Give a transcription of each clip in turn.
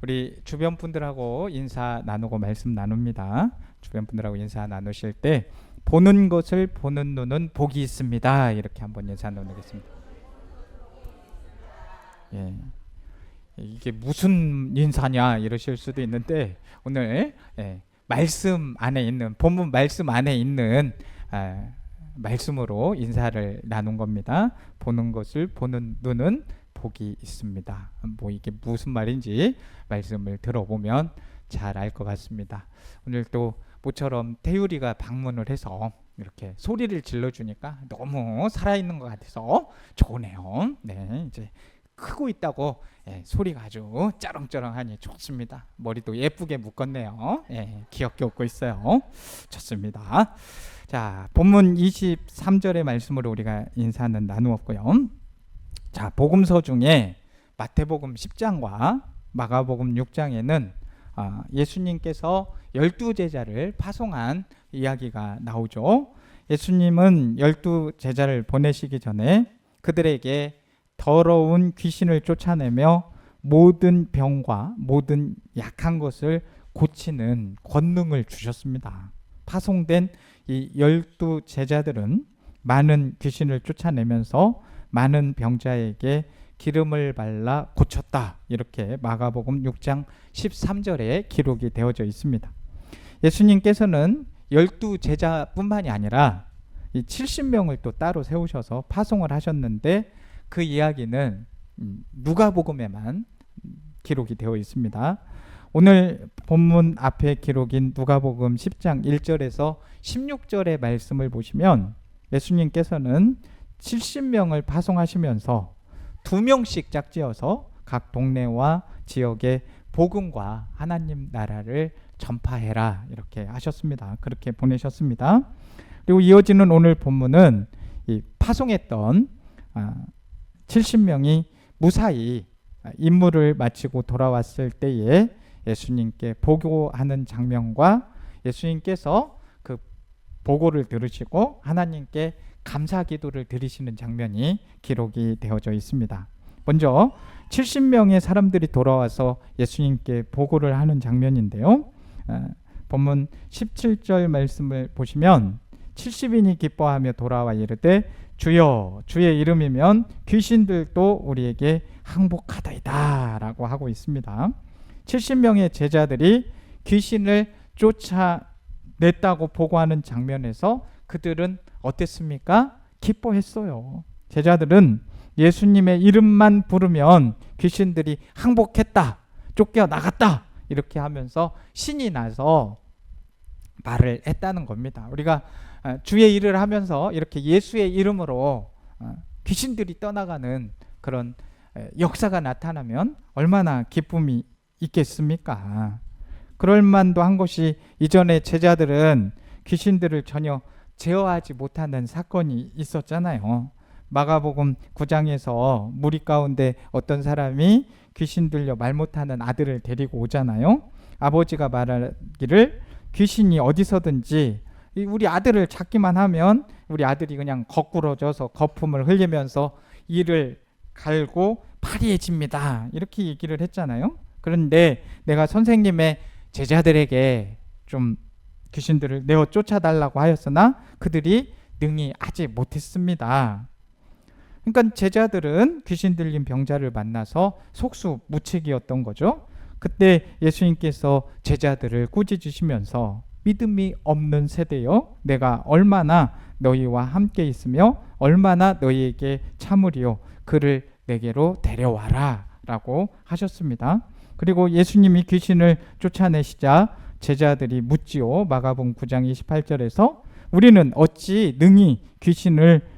우리 주변 분들하고 인사 나누고 말씀 나눕니다. 주변 분들하고 인사 나누실 때 보는 것을 보는 눈은 복이 있습니다. 이렇게 한번 인사 나누겠습니다. 예. 이게 무슨 인사냐 이러실 수도 있는데 오늘 말씀 안에 있는 본문 말씀 안에 있는 말씀으로 인사를 나눈 겁니다. 보는 것을 보는 눈은 복이 있습니다. 뭐 이게 무슨 말인지 말씀을 들어보면 잘 알 것 같습니다. 오늘 또 모처럼 태율이가 방문을 해서 이렇게 소리를 질러주니까 너무 살아있는 것 같아서 좋네요. 네, 이제 크고 있다고 소리가 아주 짜렁짜렁하니 좋습니다. 머리도 예쁘게 묶었네요. 귀엽게 웃고 있어요. 좋습니다. 자, 본문 23절의 말씀으로 우리가 인사는 나누었고요. 자, 복음서 중에 마태복음 10장과 마가복음 6장에는 예수님께서 12제자를 파송한 이야기가 나오죠. 예수님은 12제자를 보내시기 전에 그들에게 더러운 귀신을 쫓아내며 모든 병과 모든 약한 것을 고치는 권능을 주셨습니다. 파송된 이 12제자들은 많은 귀신을 쫓아내면서 많은 병자에게 기름을 발라 고쳤다. 이렇게 마가복음 6장 13절에 기록이 되어져 있습니다. 예수님께서는 12제자뿐만이 아니라 이 70명을 또 따로 세우셔서 파송을 하셨는데 그 이야기는 누가복음에만 기록이 되어 있습니다. 오늘 본문 앞에 기록인 누가복음 10장 1절에서 16절의 말씀을 보시면 예수님께서는 70명을 파송하시면서 2명씩 짝지어서 각 동네와 지역에 복음과 하나님 나라를 전파해라 이렇게 하셨습니다. 그렇게 보내셨습니다. 그리고 이어지는 오늘 본문은 이 파송했던 70명이 무사히 임무를 마치고 돌아왔을 때에 예수님께 보고하는 장면과 예수님께서 그 보고를 들으시고 하나님께 감사 기도를 드리시는 장면이 기록이 되어져 있습니다. 먼저 70명의 사람들이 돌아와서 예수님께 보고를 하는 장면인데요. 본문 17절 말씀을 보시면 70인이 기뻐하며 돌아와 이르되 주여 주의 이름이면 귀신들도 우리에게 항복하다이다 라고 하고 있습니다. 70명의 제자들이 귀신을 쫓아냈다고 보고하는 장면에서 그들은 어땠습니까? 기뻐했어요. 제자들은 예수님의 이름만 부르면 귀신들이 항복했다, 쫓겨나갔다 이렇게 하면서 신이 나서 말을 했다는 겁니다. 우리가 주의 일을 하면서 이렇게 예수의 이름으로 귀신들이 떠나가는 그런 역사가 나타나면 얼마나 기쁨이 있겠습니까? 그럴 만도 한 것이 이전에 제자들은 귀신들을 전혀 제어하지 못하는 사건이 있었잖아요. 마가복음 9장에서 무리 가운데 어떤 사람이 귀신 들려 말 못하는 아들을 데리고 오잖아요. 아버지가 말하기를 귀신이 어디서든지 우리 아들을 찾기만 하면 우리 아들이 그냥 거꾸러져서 거품을 흘리면서 이를 갈고 파리해집니다. 이렇게 얘기를 했잖아요. 그런데 내가 선생님의 제자들에게 좀 귀신들을 내어 쫓아달라고 하였으나 그들이 능히 하지 못했습니다. 그러니까 제자들은 귀신 들린 병자를 만나서 속수무책이었던 거죠. 그때 예수님께서 제자들을 꾸짖으시면서 믿음이 없는 세대여 내가 얼마나 너희와 함께 있으며 얼마나 너희에게 참으리요 그를 내게로 데려와라 라고 하셨습니다. 그리고 예수님이 귀신을 쫓아내시자 제자들이 묻지요. 마가복음 9장 28절에서 우리는 어찌 능히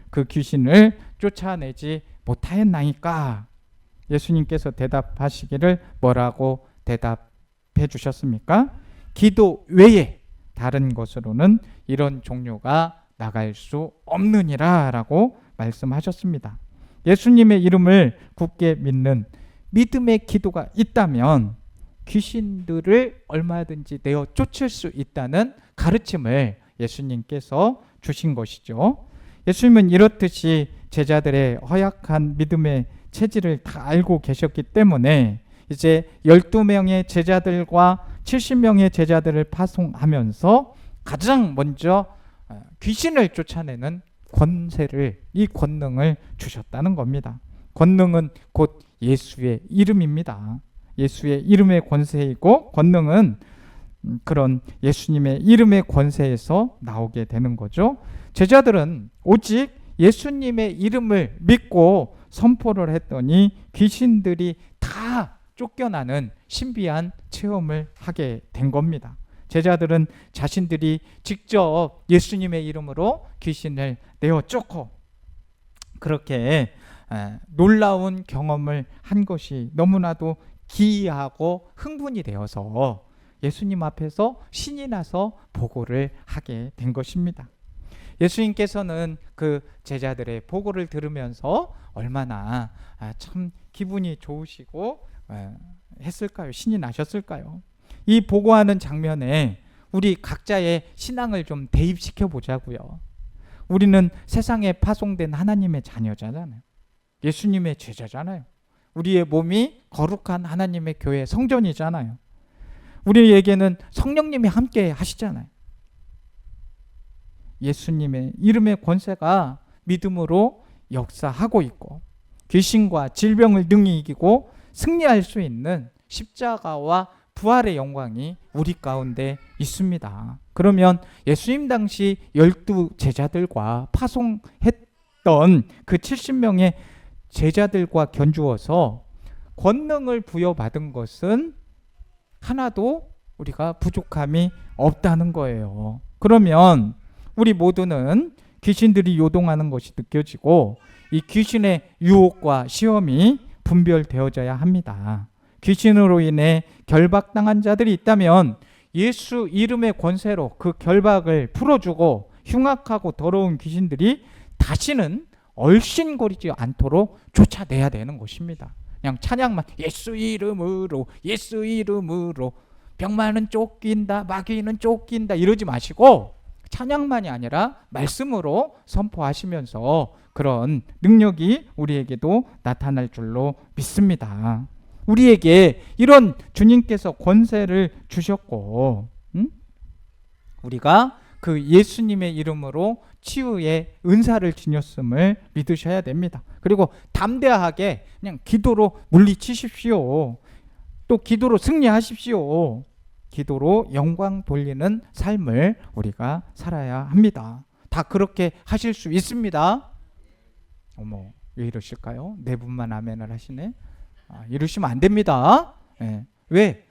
그 귀신을 쫓아내지 못하였나이까? 예수님께서 대답하시기를 뭐라고 대답해 주셨습니까? 기도 외에 다른 것으로는 이런 종류가 나갈 수 없느니라 라고 말씀하셨습니다. 예수님의 이름을 굳게 믿는 믿음의 기도가 있다면 귀신들을 얼마든지 내어 쫓을 수 있다는 가르침을 예수님께서 주신 것이죠. 예수님은 이렇듯이 제자들의 허약한 믿음의 체질을 다 알고 계셨기 때문에 이제 12명의 제자들과 70명의 제자들을 파송하면서 가장 먼저 귀신을 쫓아내는 권세를, 이 권능을 주셨다는 겁니다. 권능은 곧 예수의 이름입니다. 예수의 이름의 권세이고 권능은 그런 예수님의 이름의 권세에서 나오게 되는 거죠. 제자들은 오직 예수님의 이름을 믿고 선포를 했더니 귀신들이 다 쫓겨나는 신비한 체험을 하게 된 겁니다. 제자들은 자신들이 직접 예수님의 이름으로 귀신을 내어 쫓고 그렇게 놀라운 경험을 한 것이 너무나도 기이하고 흥분이 되어서 예수님 앞에서 신이 나서 보고를 하게 된 것입니다. 예수님께서는 그 제자들의 보고를 들으면서 얼마나 참 기분이 좋으시고 했을까요? 신이 나셨을까요? 이 보고하는 장면에 우리 각자의 신앙을 좀 대입시켜 보자고요. 우리는 세상에 파송된 하나님의 자녀잖아요. 예수님의 제자잖아요. 우리의 몸이 거룩한 하나님의 교회 성전이잖아요. 우리에게는 성령님이 함께 하시잖아요. 예수님의 이름의 권세가 믿음으로 역사하고 있고 귀신과 질병을 능히 이기고 승리할 수 있는 십자가와 부활의 영광이 우리 가운데 있습니다. 그러면 예수님 당시 12 제자들과 파송했던 그 70명의 제자들과 견주어서 권능을 부여받은 것은 하나도 우리가 부족함이 없다는 거예요. 그러면 우리 모두는 귀신들이 요동하는 것이 느껴지고 이 귀신의 유혹과 시험이 분별되어져야 합니다. 귀신으로 인해 결박당한 자들이 있다면 예수 이름의 권세로 그 결박을 풀어주고 흉악하고 더러운 귀신들이 다시는 얼씬거리지 않도록 쫓아내야 되는 것입니다. 그냥 찬양만 예수 이름으로 예수 이름으로 병만은 쫓긴다 마귀는 쫓긴다 이러지 마시고 찬양만이 아니라 말씀으로 선포하시면서 그런 능력이 우리에게도 나타날 줄로 믿습니다. 우리에게 이런 주님께서 권세를 주셨고 우리가 그 예수님의 이름으로 치유의 은사를 지녔음을 믿으셔야 됩니다. 그리고 담대하게 그냥 기도로 물리치십시오. 또 기도로 승리하십시오. 기도로 영광 돌리는 삶을 우리가 살아야 합니다. 다 그렇게 하실 수 있습니다. 어머, 왜 이러실까요? 네 분만 아멘을 하시네. 이러시면 안 됩니다. 왜?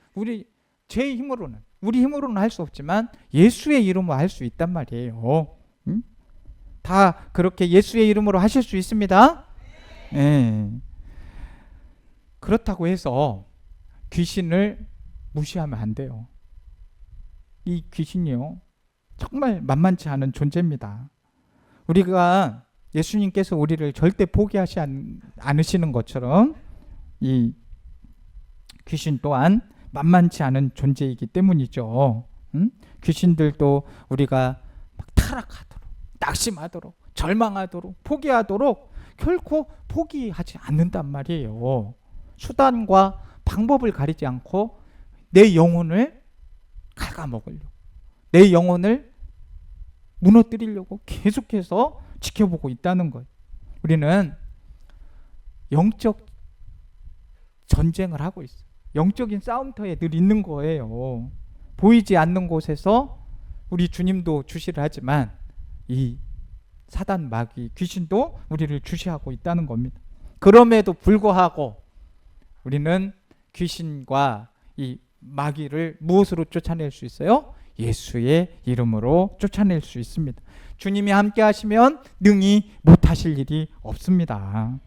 제 힘으로는, 우리 힘으로는 할 수 없지만 예수의 이름으로 할 수 있단 말이에요. 다 그렇게 예수의 이름으로 하실 수 있습니다. 그렇다고 해서 귀신을 무시하면 안 돼요. 이 귀신이요, 정말 만만치 않은 존재입니다. 우리가 예수님께서 우리를 절대 포기하지 않으시는 것처럼 이 귀신 또한 만만치 않은 존재이기 때문이죠. 귀신들도 우리가 막 타락하도록, 낙심하도록, 절망하도록, 포기하도록 결코 포기하지 않는단 말이에요. 수단과 방법을 가리지 않고 내 영혼을 갉아먹으려고, 내 영혼을 무너뜨리려고 계속해서 지켜보고 있다는 거예요. 우리는 영적 전쟁을 하고 있어요. 영적인 싸움터에 늘 있는 거예요. 보이지 않는 곳에서 우리 주님도 주시를 하지만 이 사단 마귀 귀신도 우리를 주시하고 있다는 겁니다. 그럼에도 불구하고 우리는 귀신과 이 마귀를 무엇으로 쫓아낼 수 있어요? 예수의 이름으로 쫓아낼 수 있습니다. 주님이 함께 하시면 능히 못하실 일이 없습니다.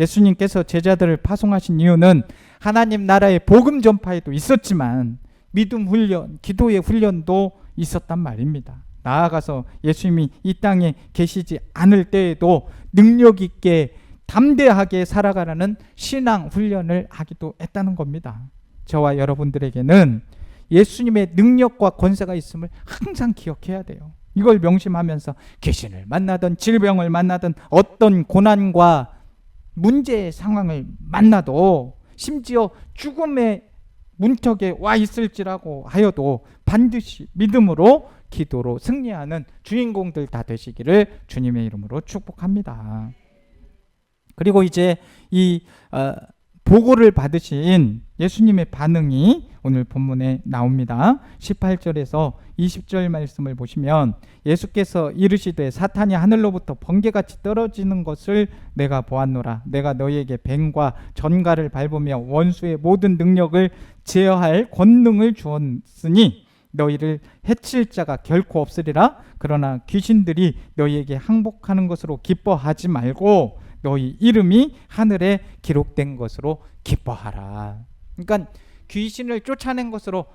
예수님께서 제자들을 파송하신 이유는 하나님 나라의 복음 전파에도 있었지만 믿음 훈련, 기도의 훈련도 있었단 말입니다. 나아가서 예수님이 이 땅에 계시지 않을 때에도 능력 있게 담대하게 살아가라는 신앙 훈련을 하기도 했다는 겁니다. 저와 여러분들에게는 예수님의 능력과 권세가 있음을 항상 기억해야 돼요. 이걸 명심하면서 귀신을 만나든 질병을 만나든 어떤 고난과 문제의 상황을 만나도 심지어 죽음의 문턱에 와 있을지라고 하여도 반드시 믿음으로 기도로 승리하는 주인공들 다 되시기를 주님의 이름으로 축복합니다. 그리고 이제 이 보고를 받으신 예수님의 반응이 오늘 본문에 나옵니다. 18절에서 20절 말씀을 보시면 예수께서 이르시되 사탄이 하늘로부터 번개같이 떨어지는 것을 내가 보았노라. 내가 너희에게 뱀과 전갈을 밟으며 원수의 모든 능력을 제어할 권능을 주었으니 너희를 해칠 자가 결코 없으리라. 그러나 귀신들이 너희에게 항복하는 것으로 기뻐하지 말고 너희 이름이 하늘에 기록된 것으로 기뻐하라. 그러니까 귀신을 쫓아낸 것으로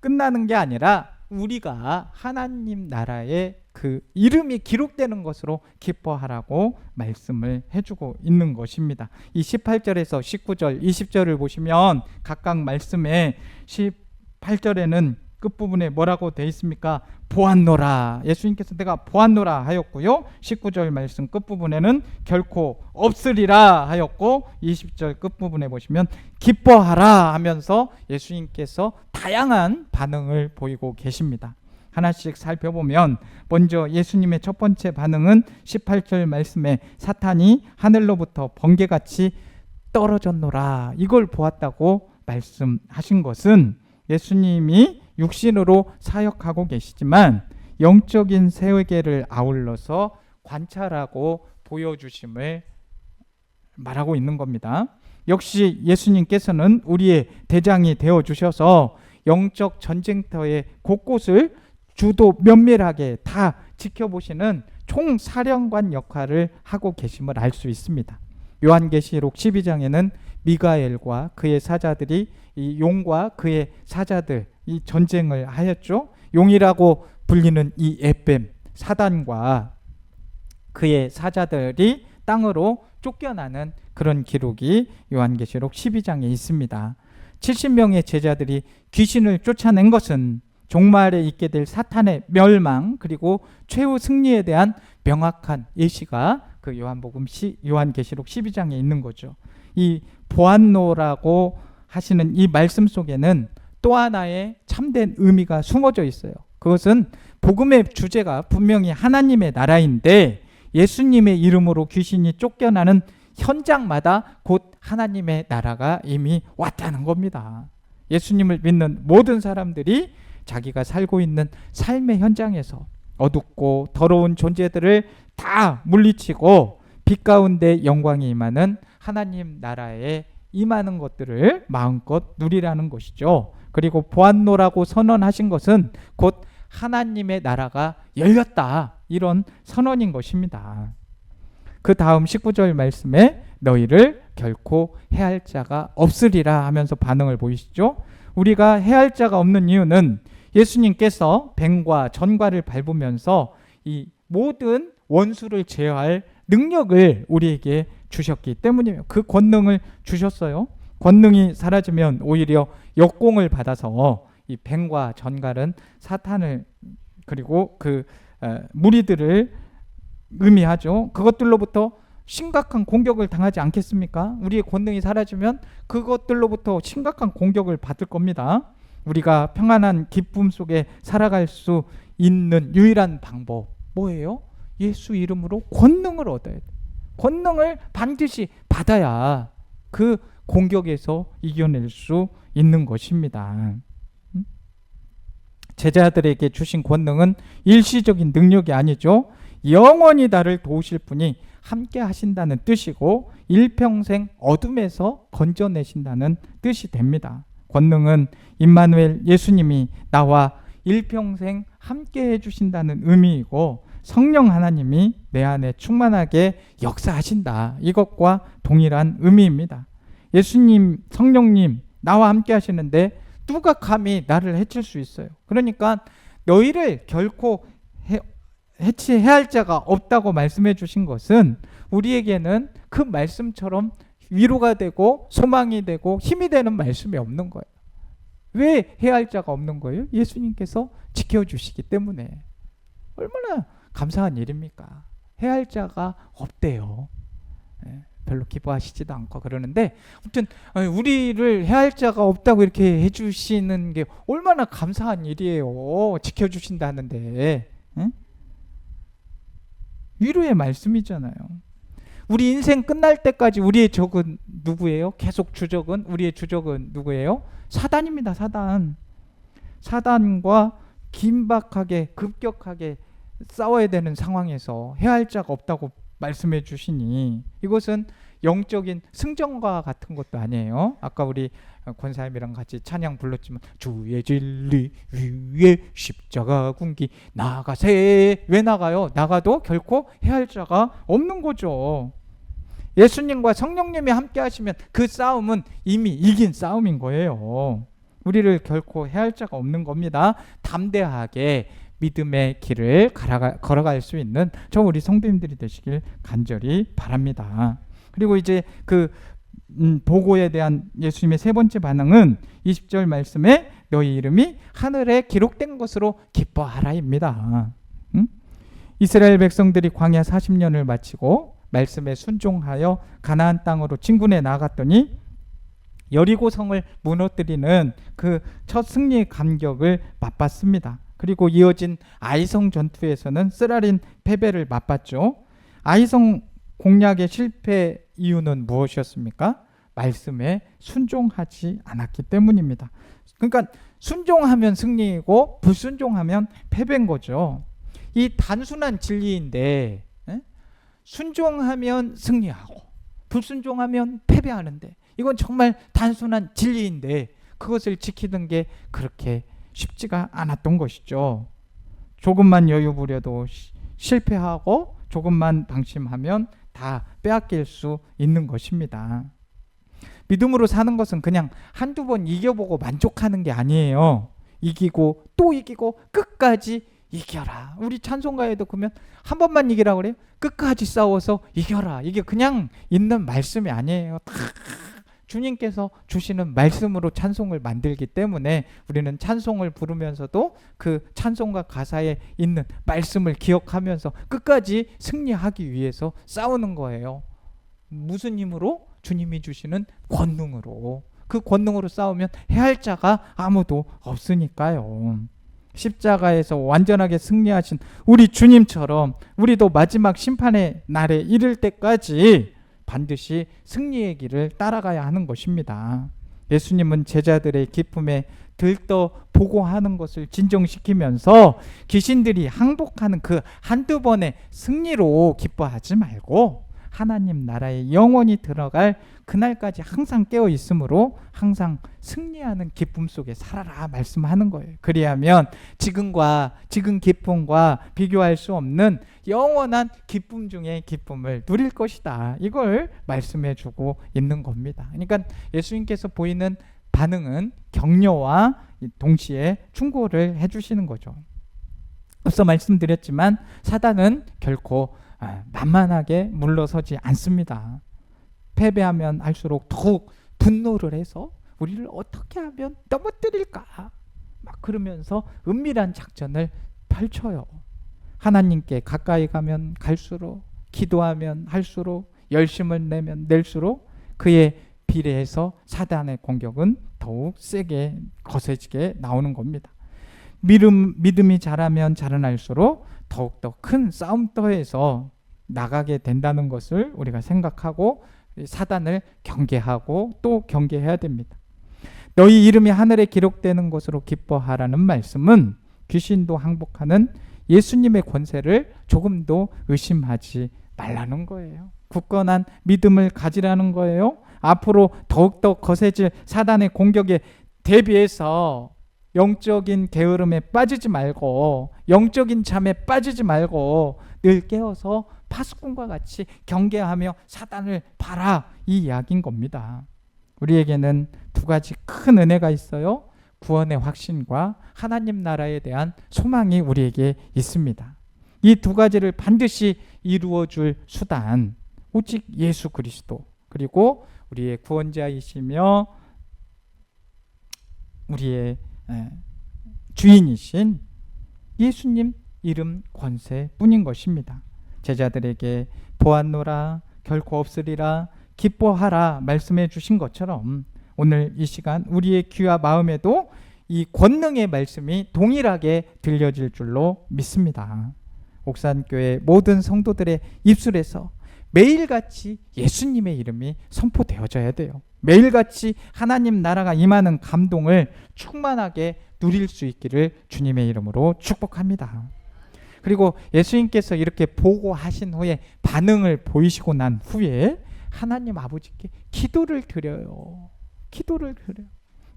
끝나는 게 아니라 우리가 하나님 나라에 그 이름이 기록되는 것으로 기뻐하라고 말씀을 해주고 있는 것입니다. 이 18절에서 19절, 20절을 보시면 각각 말씀에 18절에는 끝부분에 뭐라고 되어 있습니까? 보았노라. 예수님께서 내가 보았노라 하였고요. 19절 말씀 끝부분에는 결코 없으리라 하였고 20절 끝부분에 보시면 기뻐하라 하면서 예수님께서 다양한 반응을 보이고 계십니다. 하나씩 살펴보면 먼저 예수님의 첫 번째 반응은 18절 말씀에 사탄이 하늘로부터 번개같이 떨어졌노라. 이걸 보았다고 말씀하신 것은 예수님이 육신으로 사역하고 계시지만 영적인 세계를 아울러서 관찰하고 보여주심을 말하고 있는 겁니다. 역시 예수님께서는 우리의 대장이 되어주셔서 영적 전쟁터의 곳곳을 주도 면밀하게 다 지켜보시는 총사령관 역할을 하고 계심을 알 수 있습니다. 요한계시록 12장에는 미가엘과 그의 사자들이 이 용과 그의 사자들 이 전쟁을 하였죠. 용이라고 불리는 이 에뱀 사단과 그의 사자들이 땅으로 쫓겨나는 그런 기록이 요한계시록 12장에 있습니다. 70명의 제자들이 귀신을 쫓아낸 것은 종말에 있게 될 사탄의 멸망 그리고 최후 승리에 대한 명확한 예시가 그 요한계시록 12장에 있는 거죠. 이 보았노라고 하시는 이 말씀 속에는 또 하나의 참된 의미가 숨어져 있어요. 그것은 복음의 주제가 분명히 하나님의 나라인데 예수님의 이름으로 귀신이 쫓겨나는 현장마다 곧 하나님의 나라가 이미 왔다는 겁니다. 예수님을 믿는 모든 사람들이 자기가 살고 있는 삶의 현장에서 어둡고 더러운 존재들을 다 물리치고 빛 가운데 영광이 임하는 하나님 나라에 임하는 것들을 마음껏 누리라는 것이죠. 그리고 보았노라고 선언하신 것은 곧 하나님의 나라가 열렸다 이런 선언인 것입니다. 그 다음 19절 말씀에 너희를 결코 해할 자가 없으리라 하면서 반응을 보이시죠. 우리가 해할 자가 없는 이유는 예수님께서 뱀과 전갈을 밟으면서 이 모든 원수를 제어할 능력을 우리에게 주셨기 때문이에요. 그 권능을 주셨어요. 권능이 사라지면 오히려 역공을 받아서 이 뱀과 전갈은 사탄을 그리고 그 무리들을 의미하죠. 그것들로부터 심각한 공격을 당하지 않겠습니까? 우리의 권능이 사라지면 그것들로부터 심각한 공격을 받을 겁니다. 우리가 평안한 기쁨 속에 살아갈 수 있는 유일한 방법 뭐예요? 예수 이름으로 권능을 얻어야 돼. 권능을 반드시 받아야 그 공격에서 이겨낼 수 있는 것입니다. 제자들에게 주신 권능은 일시적인 능력이 아니죠. 영원히 나를 도우실 분이 함께 하신다는 뜻이고 일평생 어둠에서 건져내신다는 뜻이 됩니다. 권능은 임마누엘 예수님이 나와 일평생 함께 해주신다는 의미이고 성령 하나님이 내 안에 충만하게 역사하신다. 이것과 동일한 의미입니다. 예수님, 성령님 나와 함께 하시는데 누가 감히 나를 해칠 수 있어요. 그러니까 너희를 결코 해치해야 할 자가 없다고 말씀해 주신 것은 우리에게는 그 말씀처럼 위로가 되고 소망이 되고 힘이 되는 말씀이 없는 거예요. 왜 해야 할 자가 없는 거예요? 예수님께서 지켜주시기 때문에. 얼마나 감사한 일입니까? 해야 할 자가 없대요. 별로 기뻐하시지도 않고 그러는데, 아무튼 우리를 해할 자가 없다고 이렇게 해주시는 게 얼마나 감사한 일이에요. 지켜주신다는데. 응? 위로의 말씀이잖아요. 우리 인생 끝날 때까지 우리의 적은 누구예요? 계속 주적은, 우리의 주적은 누구예요? 사단입니다. 사단. 사단과 긴박하게 급격하게 싸워야 되는 상황에서 해할 자가 없다고 말씀해 주시니, 이것은 영적인 승전과 같은 것도 아니에요. 아까 우리 권사님이랑 같이 찬양 불렀지만, 주의 진리 위에 십자가 군기 나가세. 왜 나가요? 나가도 결코 해할 자가 없는 거죠. 예수님과 성령님이 함께 하시면 그 싸움은 이미 이긴 싸움인 거예요. 우리를 결코 해할 자가 없는 겁니다. 담대하게 믿음의 길을 걸어갈 수 있는 저 우리 성도님들이 되시길 간절히 바랍니다. 그리고 이제 그 보고에 대한 예수님의 세 번째 반응은 20절 말씀에 너희 이름이 하늘에 기록된 것으로 기뻐하라입니다. 이스라엘 백성들이 광야 40년을 마치고 말씀에 순종하여 가나안 땅으로 진군해 나갔더니 여리고 성을 무너뜨리는 그 첫 승리의 감격을 맛봤습니다. 그리고 이어진 아이성 전투에서는 쓰라린 패배를 맛봤죠. 아이성 공략의 실패 이유는 무엇이었습니까? 말씀에 순종하지 않았기 때문입니다. 그러니까 순종하면 승리이고 불순종하면 패배인 거죠. 이 단순한 진리인데, 순종하면 승리하고 불순종하면 패배하는데, 이건 정말 단순한 진리인데 그것을 지키는 게 그렇게 쉽지가 않았던 것이죠. 조금만 여유 부려도 실패하고 조금만 방심하면 다 빼앗길 수 있는 것입니다. 믿음으로 사는 것은 그냥 한두 번 이겨보고 만족하는 게 아니에요. 이기고 또 이기고 끝까지 이겨라. 우리 찬송가에도 보면 한 번만 이기라고 그래요. 끝까지 싸워서 이겨라. 이게 그냥 있는 말씀이 아니에요. 다 주님께서 주시는 말씀으로 찬송을 만들기 때문에 우리는 찬송을 부르면서도 그 찬송가 가사에 있는 말씀을 기억하면서 끝까지 승리하기 위해서 싸우는 거예요. 무슨 힘으로? 주님이 주시는 권능으로. 그 권능으로 싸우면 해할 자가 아무도 없으니까요. 십자가에서 완전하게 승리하신 우리 주님처럼 우리도 마지막 심판의 날에 이를 때까지 반드시 승리의 길을 따라가야 하는 것입니다. 예수님은 제자들의 기쁨에 들떠 보고하는 것을 진정시키면서 귀신들이 항복하는 그 한두 번의 승리로 기뻐하지 말고 하나님 나라에 영원히 들어갈 그날까지 항상 깨어 있으므로 항상 승리하는 기쁨 속에 살아라 말씀하는 거예요. 그리하면 지금 기쁨과 비교할 수 없는 영원한 기쁨 중에 기쁨을 누릴 것이다. 이걸 말씀해 주고 있는 겁니다. 그러니까 예수님께서 보이는 반응은 격려와 동시에 충고를 해주시는 거죠. 앞서 말씀드렸지만 사단은 결코 만만하게 물러서지 않습니다. 패배하면 할수록 더욱 분노를 해서 우리를 어떻게 하면 넘어뜨릴까 막 그러면서 은밀한 작전을 펼쳐요. 하나님께 가까이 가면 갈수록, 기도하면 할수록, 열심을 내면 낼수록 그에 비례해서 사단의 공격은 더욱 세게 거세지게 나오는 겁니다. 믿음이 자라면 자라날수록 더욱더 큰 싸움터에서 나가게 된다는 것을 우리가 생각하고 사단을 경계하고 또 경계해야 됩니다. 너희 이름이 하늘에 기록되는 것으로 기뻐하라는 말씀은 귀신도 항복하는 예수님의 권세를 조금도 의심하지 말라는 거예요. 굳건한 믿음을 가지라는 거예요. 앞으로 더욱더 거세질 사단의 공격에 대비해서 영적인 게으름에 빠지지 말고 영적인 잠에 빠지지 말고 늘 깨어서 파수꾼과 같이 경계하며 사단을 봐라, 이 이야기인 겁니다. 우리에게는 두 가지 큰 은혜가 있어요. 구원의 확신과 하나님 나라에 대한 소망이 우리에게 있습니다. 이 두 가지를 반드시 이루어줄 수단, 오직 예수 그리스도, 그리고 우리의 구원자이시며 우리의 주인이신 예수님 이름 권세뿐인 것입니다. 제자들에게 보았노라 결코 없으리라 기뻐하라 말씀해 주신 것처럼 오늘 이 시간 우리의 귀와 마음에도 이 권능의 말씀이 동일하게 들려질 줄로 믿습니다. 옥산교회 모든 성도들의 입술에서 매일같이 예수님의 이름이 선포되어져야 돼요. 매일같이 하나님 나라가 임하는 감동을 충만하게 누릴 수 있기를 주님의 이름으로 축복합니다. 그리고 예수님께서 이렇게 보고하신 후에 반응을 보이시고 난 후에 하나님 아버지께 기도를 드려요.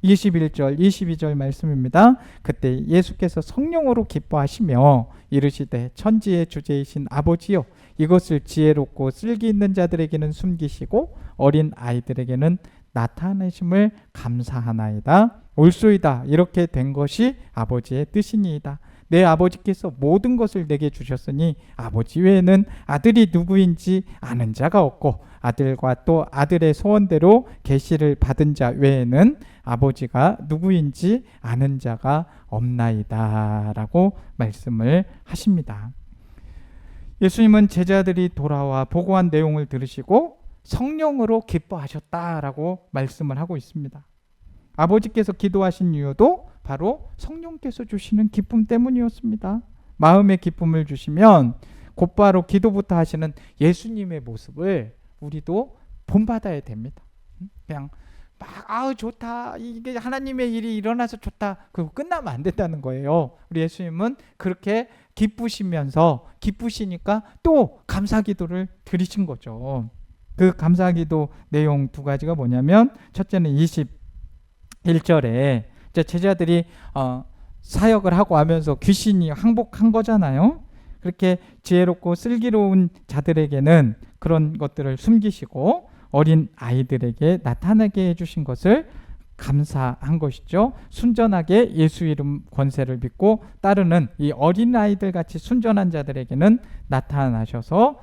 21절 22절 말씀입니다. 그때 예수께서 성령으로 기뻐하시며 이르시되 천지의 주제이신 아버지여 이것을 지혜롭고 쓸기 있는 자들에게는 숨기시고 어린 아이들에게는 나타내심을 감사하나이다. 옳소이다. 이렇게 된 것이 아버지의 뜻이니이다. 내 아버지께서 모든 것을 내게 주셨으니 아버지 외에는 아들이 누구인지 아는 자가 없고 아들과 또 아들의 소원대로 계시를 받은 자 외에는 아버지가 누구인지 아는 자가 없나이다 라고 말씀을 하십니다. 예수님은 제자들이 돌아와 보고한 내용을 들으시고 성령으로 기뻐하셨다라고 말씀을 하고 있습니다. 아버지께서 기도하신 이유도 바로 성령께서 주시는 기쁨 때문이었습니다. 마음의 기쁨을 주시면 곧바로 기도부터 하시는 예수님의 모습을 우리도 본받아야 됩니다. 그냥 막 좋다, 이게 하나님의 일이 일어나서 좋다, 그거 끝나면 안 된다는 거예요. 우리 예수님은 그렇게 기쁘시니까 또 감사기도를 드리신 거죠. 그 감사기도 내용 두 가지가 뭐냐면, 첫째는 21절에 제자들이 사역을 하고 하면서 귀신이 항복한 거잖아요. 그렇게 지혜롭고 슬기로운 자들에게는 그런 것들을 숨기시고 어린 아이들에게 나타나게 해주신 것을 감사한 것이죠. 순전하게 예수 이름 권세를 믿고 따르는 이 어린 아이들 같이 순전한 자들에게는 나타나셔서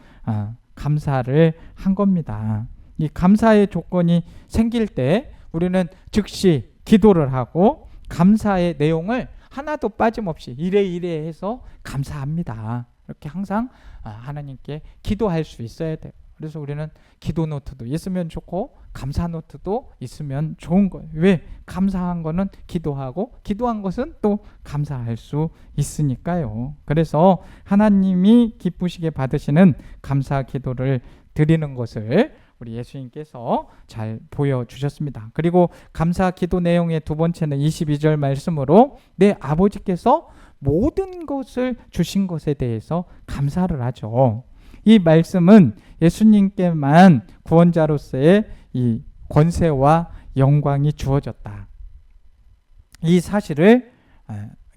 감사를 한 겁니다. 이 감사의 조건이 생길 때 우리는 즉시 기도를 하고 감사의 내용을 하나도 빠짐없이 이래 해서 감사합니다. 이렇게 항상 하나님께 기도할 수 있어야 돼요. 그래서 우리는 기도 노트도 있으면 좋고 감사 노트도 있으면 좋은 거예요. 왜? 감사한 거는 기도하고 기도한 것은 또 감사할 수 있으니까요. 그래서 하나님이 기쁘시게 받으시는 감사 기도를 드리는 것을 우리 예수님께서 잘 보여주셨습니다. 그리고 감사 기도 내용의 두 번째는 22절 말씀으로 내 아버지께서 모든 것을 주신 것에 대해서 감사를 하죠. 이 말씀은 예수님께만 구원자로서의 이 권세와 영광이 주어졌다, 이 사실을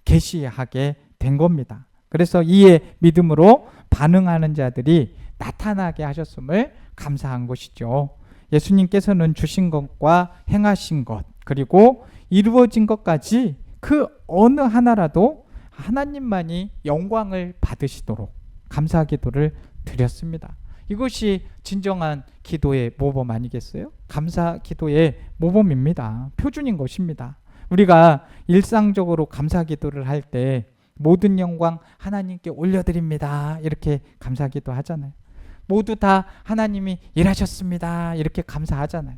계시하게 된 겁니다. 그래서 이에 믿음으로 반응하는 자들이 나타나게 하셨음을 감사한 것이죠. 예수님께서는 주신 것과 행하신 것 그리고 이루어진 것까지 그 어느 하나라도 하나님만이 영광을 받으시도록 감사 기도를 드렸습니다. 이것이 진정한 기도의 모범 아니겠어요? 감사 기도의 모범입니다. 표준인 것입니다. 우리가 일상적으로 감사 기도를 할 때 모든 영광 하나님께 올려드립니다, 이렇게 감사 기도 하잖아요. 모두 다 하나님이 일하셨습니다, 이렇게 감사하잖아요.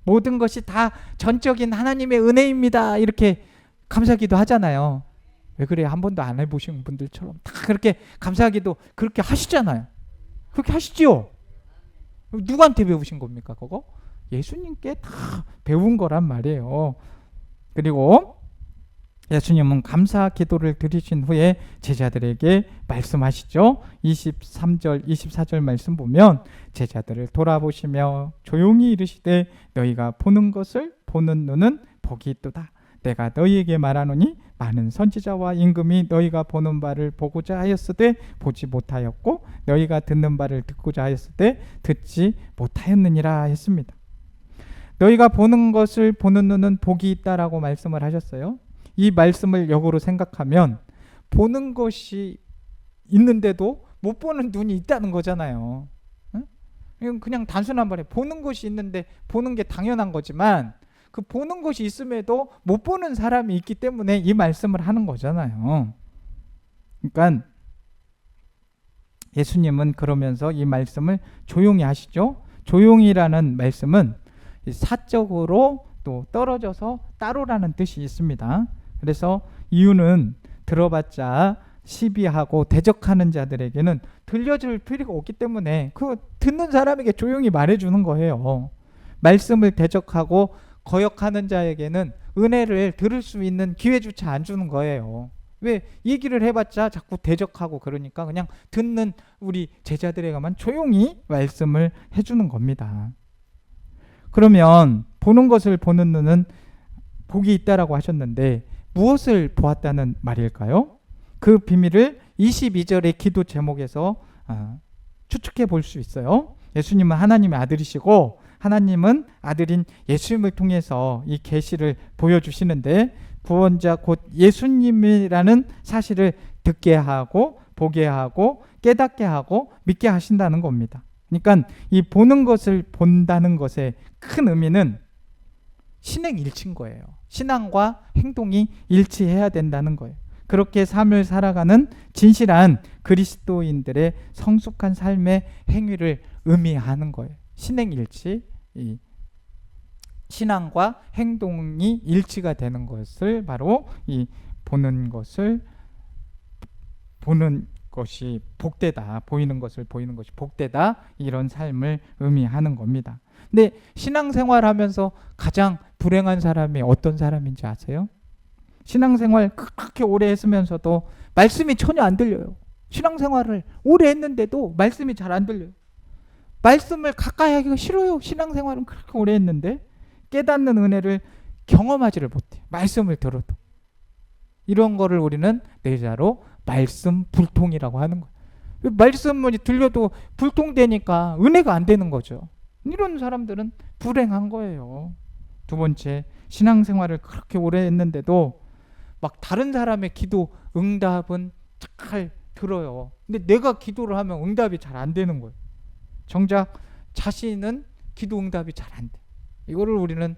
모든 것이 다 전적인 하나님의 은혜입니다, 이렇게 감사기도 하잖아요. 왜 그래요? 한 번도 안 해보신 분들처럼 다 그렇게 감사기도 그렇게 하시잖아요. 그렇게 하시죠? 누구한테 배우신 겁니까? 그거? 예수님께 다 배운 거란 말이에요. 그리고 예수님은 감사 기도를 드리신 후에 제자들에게 말씀하시죠. 23절 24절 말씀 보면 제자들을 돌아보시며 조용히 이르시되 너희가 보는 것을 보는 눈은 복이 있도다. 내가 너희에게 말하노니 많은 선지자와 임금이 너희가 보는 바를 보고자 하였으되 보지 못하였고 너희가 듣는 바를 듣고자 하였으되 듣지 못하였느니라 했습니다. 너희가 보는 것을 보는 눈은 복이 있다라고 말씀을 하셨어요. 이 말씀을 역으로 생각하면 보는 것이 있는데도 못 보는 눈이 있다는 거잖아요. 응? 그냥 단순한 말이에요. 보는 것이 있는데 보는 게 당연한 거지만 그 보는 것이 있음에도 못 보는 사람이 있기 때문에 이 말씀을 하는 거잖아요. 그러니까 예수님은 그러면서 이 말씀을 조용히 하시죠. 조용히라는 말씀은 사적으로 또 떨어져서 따로라는 뜻이 있습니다. 그래서 이유는 들어봤자 시비하고 대적하는 자들에게는 들려줄 필요가 없기 때문에 그 듣는 사람에게 조용히 말해주는 거예요. 말씀을 대적하고 거역하는 자에게는 은혜를 들을 수 있는 기회조차 안 주는 거예요. 왜? 얘기를 해봤자 자꾸 대적하고 그러니까 그냥 듣는 우리 제자들에게만 조용히 말씀을 해주는 겁니다. 그러면 보는 것을 보는 눈은 복이 있다라고 하셨는데 무엇을 보았다는 말일까요? 그 비밀을 22절의 기도 제목에서 추측해 볼 수 있어요. 예수님은 하나님의 아들이시고 하나님은 아들인 예수님을 통해서 이 계시를 보여주시는데 구원자 곧 예수님이라는 사실을 듣게 하고 보게 하고 깨닫게 하고 믿게 하신다는 겁니다. 그러니까 이 보는 것을 본다는 것의 큰 의미는 신행일치인 거예요. 신앙과 행동이 일치해야 된다는 거예요. 그렇게 삶을 살아가는 진실한 그리스도인들의 성숙한 삶의 행위를 의미하는 거예요. 신행일치, 이 신앙과 행동이 일치가 되는 것을 바로 이 보는 것이 복되다, 보이는 것을 보이는 것이 복되다, 이런 삶을 의미하는 겁니다. 근데 신앙생활하면서 가장 불행한 사람이 어떤 사람인지 아세요? 신앙생활 그렇게 오래 했으면서도 말씀이 전혀 안 들려요. 신앙생활을 오래 했는데도 말씀이 잘 안 들려요. 말씀을 가까이 하기가 싫어요. 신앙생활은 그렇게 오래 했는데 깨닫는 은혜를 경험하지를 못해요. 말씀을 들어도. 이런 거를 우리는 내자로 말씀 불통이라고 하는 거예요. 말씀이 들려도 불통되니까 은혜가 안 되는 거죠. 이런 사람들은 불행한 거예요. 두 번째, 신앙생활을 그렇게 오래 했는데도 막 다른 사람의 기도 응답은 잘 들어요. 근데 내가 기도를 하면 응답이 잘 안 되는 거예요. 정작 자신은 기도 응답이 잘 안 돼. 이거를 우리는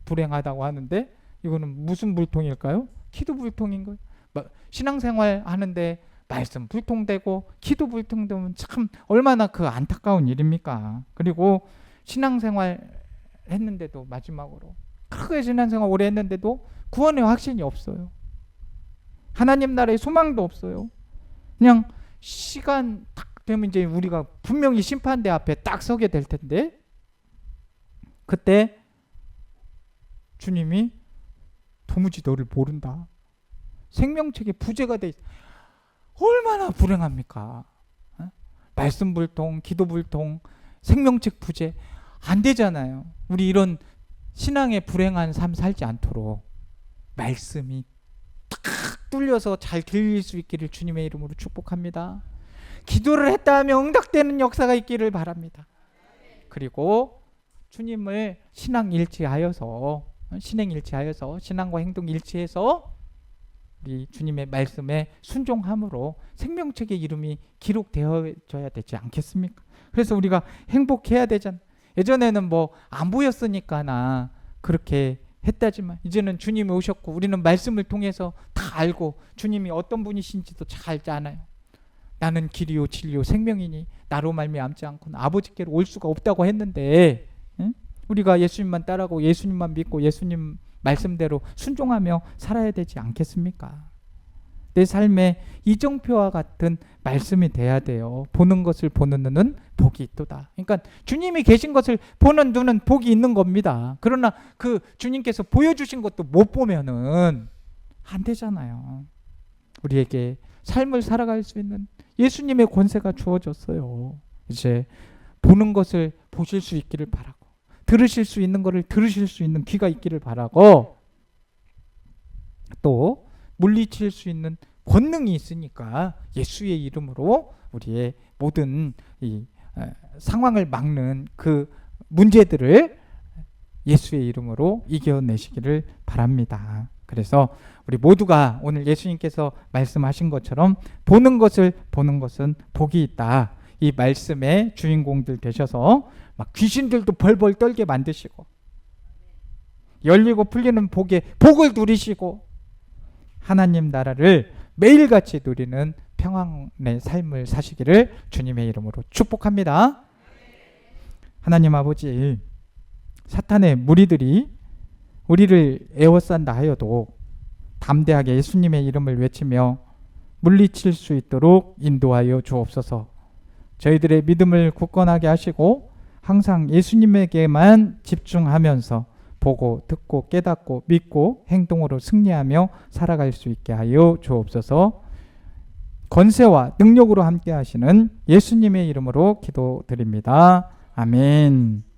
불행하다고 하는데 이거는 무슨 불통일까요? 기도 불통인 거예요. 신앙생활 하는데 말씀 불통되고 기도 불통되면 참 얼마나 그 안타까운 일입니까? 그리고 신앙생활 했는데도 마지막으로 크게 신앙생활 오래 했는데도 구원의 확신이 없어요. 하나님 나라의 소망도 없어요. 그냥 시간 딱 되면 이제 우리가 분명히 심판대 앞에 딱 서게 될 텐데 그때 주님이 도무지 너를 모른다. 생명책에 부재가 돼 있어. 얼마나 불행합니까? 말씀 불통, 기도 불통, 생명책 부재 안 되잖아요. 우리 이런 신앙의 불행한 삶 살지 않도록 말씀이 탁 뚫려서 잘 들릴 수 있기를 주님의 이름으로 축복합니다. 기도를 했다 하면 응답되는 역사가 있기를 바랍니다. 그리고 주님을 신앙일치하여서 신앙과 행동 일치해서 우리 주님의 말씀에 순종함으로 생명책의 이름이 기록되어져야 되지 않겠습니까? 그래서 우리가 행복해야 되잖아. 예전에는 뭐 안 보였으니까 그렇게 했다지만 이제는 주님이 오셨고 우리는 말씀을 통해서 다 알고 주님이 어떤 분이신지도 잘 알잖아요. 나는 길이요 진리요 생명이니 나로 말미암지 않고는 아버지께로 올 수가 없다고 했는데 우리가 예수님만 따라고 예수님만 믿고 예수님 말씀대로 순종하며 살아야 되지 않겠습니까? 내 삶에 이정표와 같은 말씀이 돼야 돼요. 보는 것을 보는 눈은 복이 있도다. 그러니까 주님이 계신 것을 보는 눈은 복이 있는 겁니다. 그러나 그 주님께서 보여주신 것도 못 보면은 안 되잖아요. 우리에게 삶을 살아갈 수 있는 예수님의 권세가 주어졌어요. 이제 보는 것을 보실 수 있기를 바라고 들으실 수 있는 것을 들으실 수 있는 귀가 있기를 바라고 또 물리칠 수 있는 권능이 있으니까 예수의 이름으로 우리의 모든 이 상황을 막는 그 문제들을 예수의 이름으로 이겨내시기를 바랍니다. 그래서 우리 모두가 오늘 예수님께서 말씀하신 것처럼 보는 것은 복이 있다. 이 말씀의 주인공들 되셔서 막 귀신들도 벌벌 떨게 만드시고 열리고 풀리는 복에 복을 누리시고 하나님 나라를 매일같이 누리는 평안의 삶을 사시기를 주님의 이름으로 축복합니다. 하나님 아버지, 사탄의 무리들이 우리를 에워싼다 하여도 담대하게 예수님의 이름을 외치며 물리칠 수 있도록 인도하여 주옵소서. 저희들의 믿음을 굳건하게 하시고 항상 예수님에게만 집중하면서 보고 듣고 깨닫고 믿고 행동으로 승리하며 살아갈 수 있게 하여 주옵소서. 권세와 능력으로 함께 하시는 예수님의 이름으로 기도드립니다. 아멘.